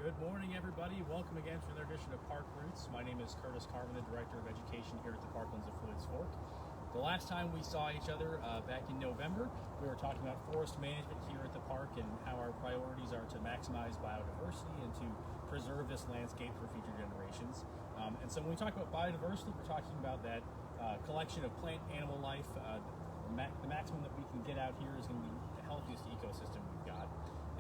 Good morning, everybody. Welcome again to another edition of Park Roots. My name is Carman, the Director of Education here at the Parklands of Floyd's Fork. The last time we saw each other back in November, we were talking about forest management here at the park and how our priorities are to maximize biodiversity and to preserve this landscape for future generations. And so when we talk about biodiversity, we're talking about that collection of plant and animal life. The maximum that we can get out here is going to be the healthiest ecosystem we've got.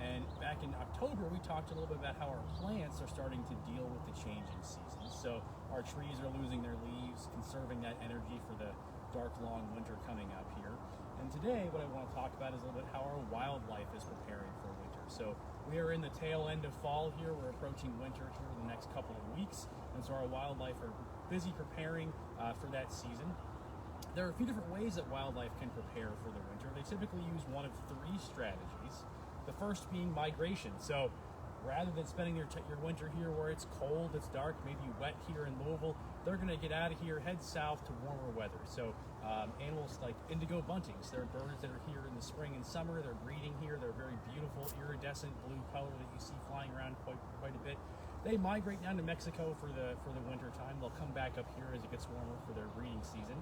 And back in October, we talked a little bit about how our plants are starting to deal with the changing seasons. So our trees are losing their leaves, conserving that energy for the dark, long winter coming up here. And today, what I want to talk about is a little bit how our wildlife is preparing for winter. So we are in the tail end of fall here. We're approaching winter here in the next couple of weeks. And so our wildlife are busy preparing for that season. There are a few different ways that wildlife can prepare for the winter. They typically use one of three strategies. The first being migration. So rather than spending your winter here where it's cold, it's dark, maybe wet here in Louisville, they're going to get out of here, head south to warmer weather. So animals like indigo buntings, they're birds that are here in the spring and summer. They're breeding here. They're very beautiful, iridescent blue color that you see flying around quite a bit. They migrate down to Mexico for the winter time. They'll come back up here as it gets warmer for their breeding season.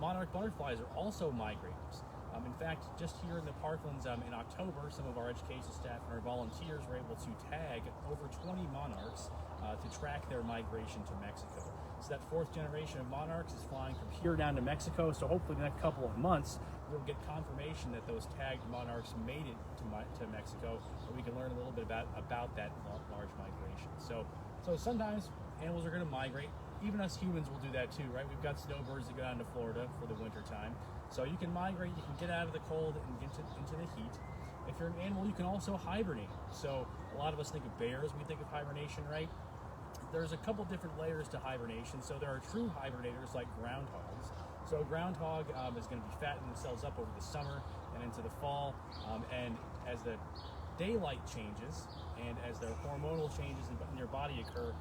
Monarch butterflies are also migrators. In fact, just here in the Parklands in October, some of our education staff and our volunteers were able to tag over 20 monarchs to track their migration to Mexico. So that fourth generation of monarchs is flying from here down to Mexico. So hopefully in the next couple of months, we'll get confirmation that those tagged monarchs made it to Mexico, and we can learn a little bit about that large migration. So sometimes animals are going to migrate. Even us humans will do that too, right? We've got snowbirds that go down to Florida for the winter time. So you can migrate, you can get out of the cold and get into the heat. If you're an animal, you can also hibernate. So a lot of us think of bears, we think of hibernation, right? There's a couple different layers to hibernation. So there are true hibernators like groundhogs. So a groundhog is going to be fattening themselves up over the summer and into the fall. And as the daylight changes and as their hormonal changes in their body occur,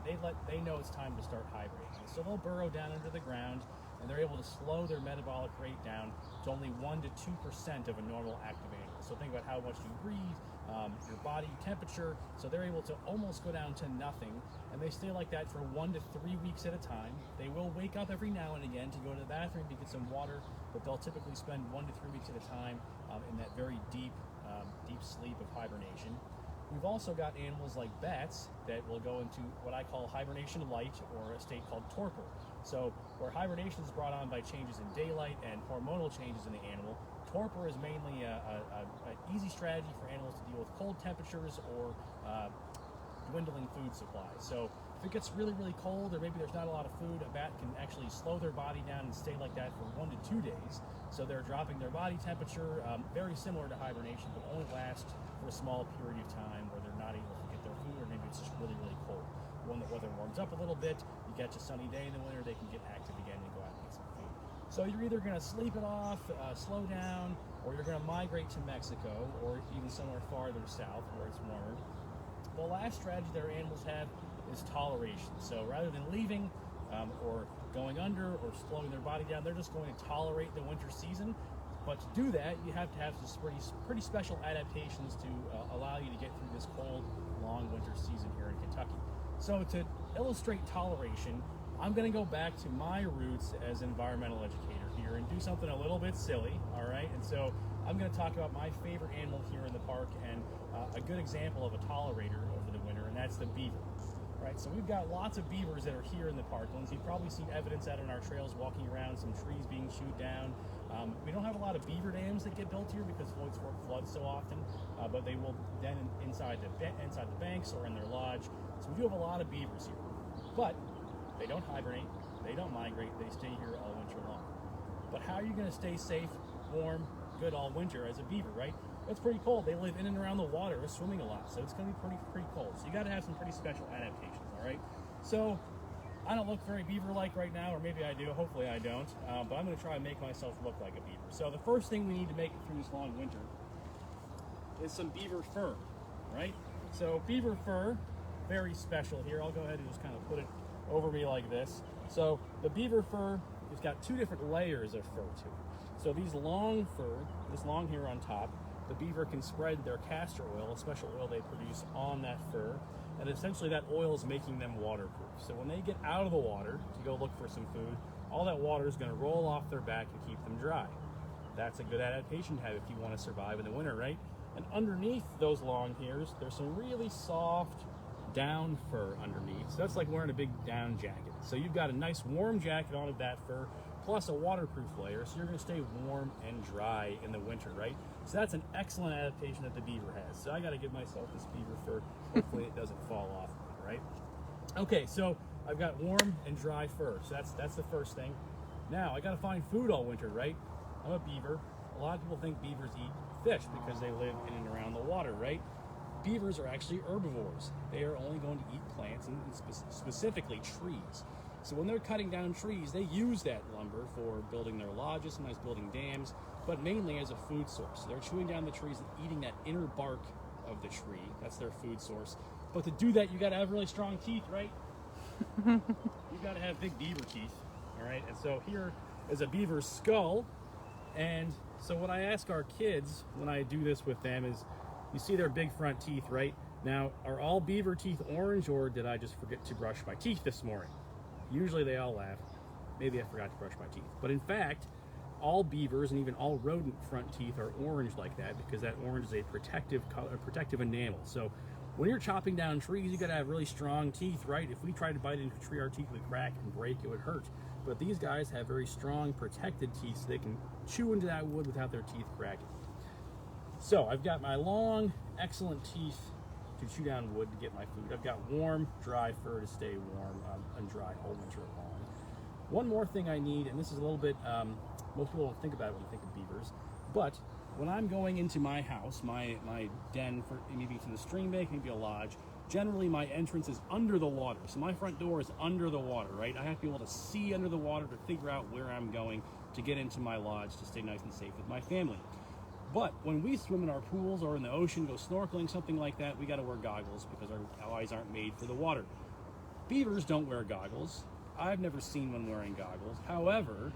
they know it's time to start hibernating. So they'll burrow down into the ground and they're able to slow their metabolic rate down to only 1 to 2% of a normal active animal. So think about how much you breathe, your body temperature. So they're able to almost go down to nothing, and they stay like that for 1 to 3 weeks at a time. They will wake up every now and again to go to the bathroom to get some water, but they'll typically spend 1 to 3 weeks at a time in that very deep sleep of hibernation. We've also got animals like bats that will go into what I call hibernation light, or a state called torpor. So where hibernation is brought on by changes in daylight and hormonal changes in the animal, torpor is mainly an easy strategy for animals to deal with cold temperatures or dwindling food supplies. So if it gets really, really cold, or maybe there's not a lot of food, a bat can actually slow their body down and stay like that for 1 to 2 days. So they're dropping their body temperature, very similar to hibernation, but only last for a small period of time where they're not able to get their food, or maybe it's just really, really cold. When the weather warms up a little bit, you catch a sunny day in the winter, they can get active again and go out and get some food. So you're either going to sleep it off, slow down, or you're going to migrate to Mexico, or even somewhere farther south where it's warmer. The last strategy that our animals have is toleration. So rather than leaving or going under or slowing their body down, they're just going to tolerate the winter season. But to do that, you have to have some pretty special adaptations to allow you to get through this cold, long winter season here in Kentucky. So to illustrate toleration, I'm going to go back to my roots as an environmental educator here and do something a little bit silly, all right? And so I'm going to talk about my favorite animal here in the park and a good example of a tolerator over the winter, and that's the beaver. Right, so we've got lots of beavers that are here in the Parklands. You've probably seen evidence out on our trails walking around, some trees being chewed down. We don't have a lot of beaver dams that get built here because Floyd's Fork floods so often, but they will then inside the banks or in their lodge. So we do have a lot of beavers here, but they don't hibernate, they don't migrate, they stay here all winter long. But how are you going to stay safe, warm, good all winter as a beaver, right? It's pretty cold. They live in and around the water. They're swimming a lot, so it's going to be pretty cold. So you got to have some pretty special adaptations, all right? So I don't look very beaver-like right now, or maybe I do. Hopefully I don't, but I'm going to try and make myself look like a beaver. So the first thing we need to make it through this long winter is some beaver fur, right? So beaver fur, very special here. I'll go ahead and just kind of put it over me like this. So the beaver fur, it's got two different layers of fur to it. So these long fur, this long hair on top, the beaver can spread their castor oil, a special oil they produce, on that fur, and essentially that oil is making them waterproof. So when they get out of the water to go look for some food, all that water is going to roll off their back and keep them dry. That's a good adaptation to have if you want to survive in the winter, right? And underneath those long hairs, there's some really soft down fur underneath. So that's like wearing a big down jacket. So you've got a nice warm jacket on of that fur, plus a waterproof layer, so you're going to stay warm and dry in the winter, right? So that's an excellent adaptation that the beaver has. So I got to give myself this beaver fur. Hopefully it doesn't fall off, right? Okay, so I've got warm and dry fur. So that's the first thing. Now I got to find food all winter, right? I'm a beaver. A lot of people think beavers eat fish because they live in and around the water, right? Beavers are actually herbivores. They are only going to eat plants and specifically trees. So when they're cutting down trees, they use that lumber for building their lodges, sometimes building dams, but mainly as a food source. So they're chewing down the trees and eating that inner bark of the tree. That's their food source. But to do that, you got to have really strong teeth, right? You've got to have big beaver teeth, all right? And so here is a beaver's skull. And so what I ask our kids when I do this with them is, you see their big front teeth, right? Now, are all beaver teeth orange, or did I just forget to brush my teeth this morning? Usually they all laugh. Maybe I forgot to brush my teeth. But in fact, all beavers and even all rodent front teeth are orange like that, because that orange is a protective color, protective enamel. So when you're chopping down trees, you gotta have really strong teeth, right? If we tried to bite into a tree, our teeth would crack and break, it would hurt. But these guys have very strong protected teeth, so they can chew into that wood without their teeth cracking. So I've got my long, excellent teeth to chew down wood to get my food. I've got warm, dry fur to stay warm and dry all winter long. One more thing I need, and this is a little bit, most people don't think about it when you think of beavers, but when I'm going into my house, my den, for maybe it's in the stream bank, maybe a lodge, generally my entrance is under the water. So my front door is under the water, right? I have to be able to see under the water to figure out where I'm going to get into my lodge to stay nice and safe with my family. But when we swim in our pools or in the ocean, go snorkeling, something like that, we got to wear goggles because our eyes aren't made for the water. Beavers don't wear goggles. I've never seen one wearing goggles. However,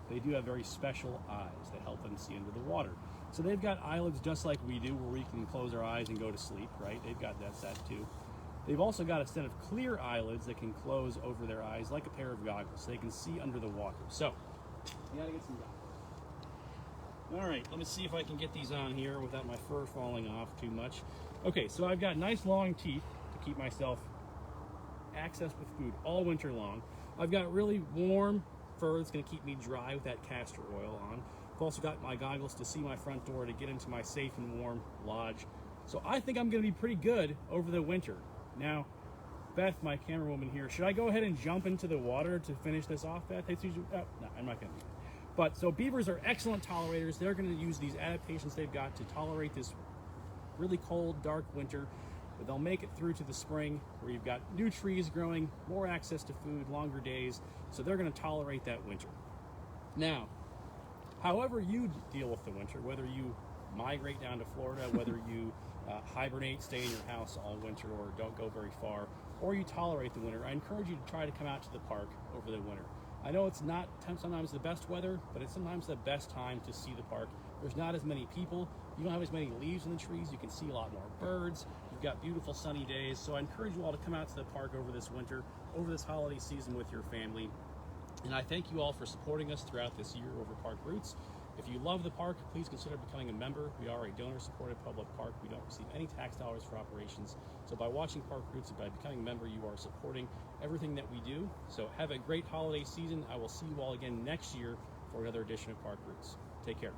they do have very special eyes that help them see under the water. So they've got eyelids just like we do, where we can close our eyes and go to sleep, right? They've got that set too. They've also got a set of clear eyelids that can close over their eyes like a pair of goggles, so they can see under the water. So you gotta get some goggles. All right, let me see if I can get these on here without my fur falling off too much. Okay, so I've got nice long teeth to keep myself access with food all winter long. I've got really warm fur that's gonna keep me dry with that castor oil on. I've also got my goggles to see my front door to get into my safe and warm lodge. So I think I'm gonna be pretty good over the winter. Now, Beth, my camera woman here, should I go ahead and jump into the water to finish this off, Beth? Oh, no, I'm not gonna do that. But so beavers are excellent tolerators. They're going to use these adaptations they've got to tolerate this really cold, dark winter. But they'll make it through to the spring, where you've got new trees growing, more access to food, longer days. So they're going to tolerate that winter. Now, however you deal with the winter, whether you migrate down to Florida, whether you hibernate, stay in your house all winter, or don't go very far, or you tolerate the winter, I encourage you to try to come out to the park over the winter. I know it's not sometimes the best weather, but it's sometimes the best time to see the park. There's not as many people. You don't have as many leaves in the trees. You can see a lot more birds. You've got beautiful sunny days. So I encourage you all to come out to the park over this winter, over this holiday season with your family. And I thank you all for supporting us throughout this year over Park Roots. If you love the park, please consider becoming a member. We are a donor-supported public park. We don't receive any tax dollars for operations. So by watching Park Roots and by becoming a member, you are supporting everything that we do. So have a great holiday season. I will see you all again next year for another edition of Park Roots. Take care.